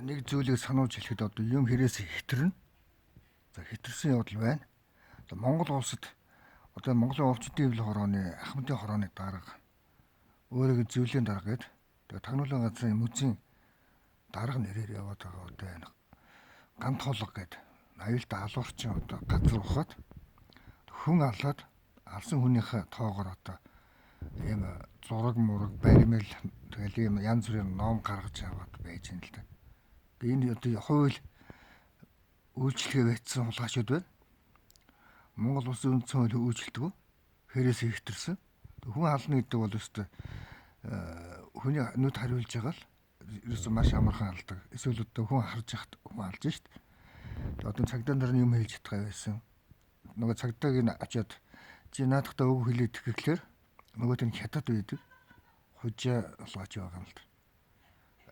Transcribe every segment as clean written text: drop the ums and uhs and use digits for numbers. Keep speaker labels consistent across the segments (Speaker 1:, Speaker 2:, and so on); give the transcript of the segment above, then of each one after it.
Speaker 1: нэг зүйлийг сануулж хэлэхэд одоо юм хэрэгээс хэтэрнэ. За хэтэрсэн явдал байна. За Монгол улсад одоо Монголын овчдын эвлэл хорооны Ахмадын хорооны дарга өөрөг зөвлөлийн дарга гэдэг. Тэгээ тагнуулын газрын музейн дарга нэрээр яваад байгаа одоо энэ гант холго гэдэг аюултай алуурчин одоо газар ухаад хүн алаад алсан хүнийхээ тоогоор одоо ийм зураг мураг баримэл тэгэл ийм янз бүрийн ном гаргаж аваад байж юм л да. Энэ одоо хууль үйлчлэгээ байцсан хулгайчуд байна. Монгол улсын үндсэн хуулийг үйлчлдэг. Хэрээс хэтэрсэн. Хүн ална гэдэг бол өстой хүний нүд хариулж байгаа л ерөөсөө маш амархан алдаг. Эсвэл одоо хүн харж яхад хүн алж шít. Одоо цагдаа нар юм хэлж чадгаа байсан. Нөгөө цагдааг нь очиод чи наадахтаа үг хэлээд тэгэхээр нөгөөт нь хятад байдаг. Хужаа болгооч байгаа юм л да.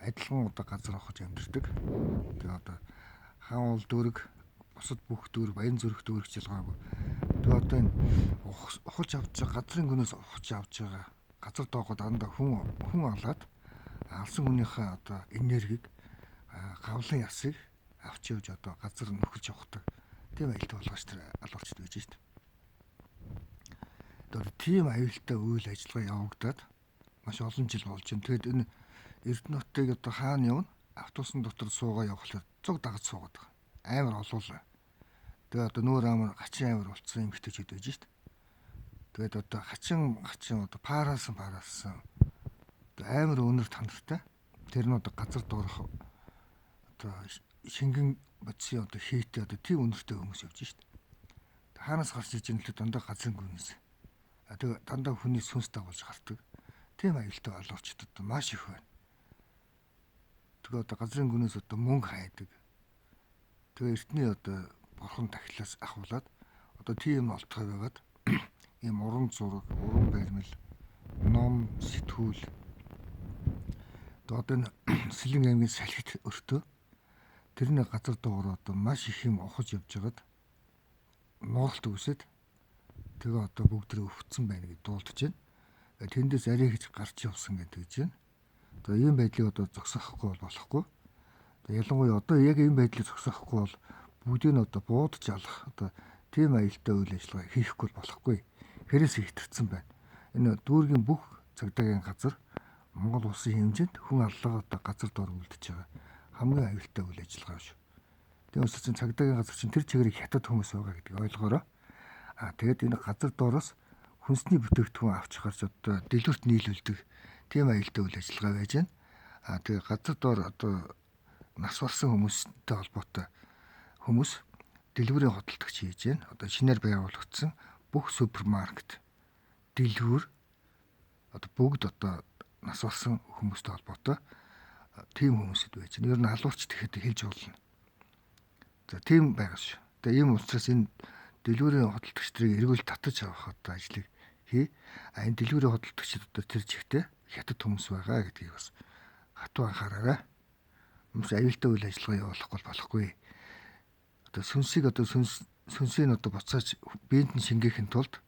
Speaker 1: Адилхан одоо газар авах амьдэрдэг. Тэгээ одоо хаан уул дүүрэг, бусад бүх дүүрэг, баян зүрх дүүрэг жилгаагүй. Тэгээ одоо энэ ухаж авч байгаа газрын гүнээс ухаж авч байгаа газар доогоо дандаа хүн алаад алсан хүнийхээ одоо энергийг гавлын ясыг авч явж одоо газар нөхөж явахдаг. Тийм аюултай болгооч тэр алуурчд байж шít. Тэгээд тийм аюултай үйл ажиллагаа явагдаад маш олон жил болж байна. Тэгээд энэ Эрдэнэтийг одоо хаана явна? Автобусын дотор суугаа явхлаар цуг дагаж суугаад байгаа. Амар олуулаа. Тэгээд одоо нүүр амар хачин амар болцсон юм хтэйчүүд байж шít. Тэгээд одоо хачин одоо параасан. Одоо амар өнөр танартай. Тэр нь одоо газар доорох одоо шингэн бодисын одоо хийтэй одоо тийм өнөртэй хүмүүс явж шít. Хаанаас гарч иж энэ л дандаа газрын гүнээс. Тэгээд дандаа хүний сүнс дагуулж гардаг. Тийм аюултай олоочдод маш их байна. Тэгээ одоо газрын гүнээс одоо мөнгө хайдаг. Тэгээ эртний одоо бурхан тахилаас ахуулаад одоо тийм олтгой байгаад ийм уран зураг, уран баримл, ном, сэтгүүл одоо энэ Сэлэн аймгийн салхит өртөө тэрний газар доогоор одоо маш их юм ухаж явж байгаад нууралт үсэд тэгээ одоо бүгд тэрэ өвцсөн байна гэж дуулдаж байна. Тэндээс арай гэж гарч явсан гэдэг чинь. Одоо ийм байдлыг одоо зогсоохгүй болохгүй. Ялангуяа одоо яг ийм байдлыг зогсоохгүй бол бүгдийг нь одоо буудаж алах одоо тийм аюултай үйл ажиллагаа хийхгүй болохгүй. Хэрээс хэтэрсэн байна. Энэ дүүргийн бүх цагдаагийн газар Монгол улсын хэмжээнд хүн аллага одоо газар дор үлдэж байгаа хамгийн аюултай үйл ажиллагаа шүү. Тэгээ өсөж чинь цагдаагийн газар чинь тэр чигээрийг хятад хүмүүс байгаа гэдгийг ойлгоорой. Тэгээд энэ газар доороос хүнсний бүтээгдэхүүн авч гарч одоо дэлгүрт нийлүүлдэг тийм аюултай үйл ажиллагаа байж байна. Тэгээ газар доор одоо нас барсан хүмүүстэй холбоотой хүмүүс дэлгүүрийн хөдөлгөгч хийж байна. Одоо шинээр байгуулагдсан бүх супермаркет, дэлгүүр одоо бүгд одоо нас барсан хүмүүстэй холбоотой тийм хүмүүсэд байж байна. Ер нь алуурч тэгэхэд хэлж болно. За тийм байгаа шүү. Тэгээ ийм учраас энэ дэлгүүрийн хөдөлгөгч нарыг эргүүл татаж авах одоо ажлыг хий. Энэ дэлгүүрийн хөдөлгөгчид одоо тэр жигтэй хятад хүмүүс байгаа гэдгийг бас хатуу анхаараарай. Хүмүүс аюултай үйл ажиллагаа явуулахгүй болохгүй. Одоо сүнсийг одоо сүнсийг одоо буцааж биед нь шингээхин тулд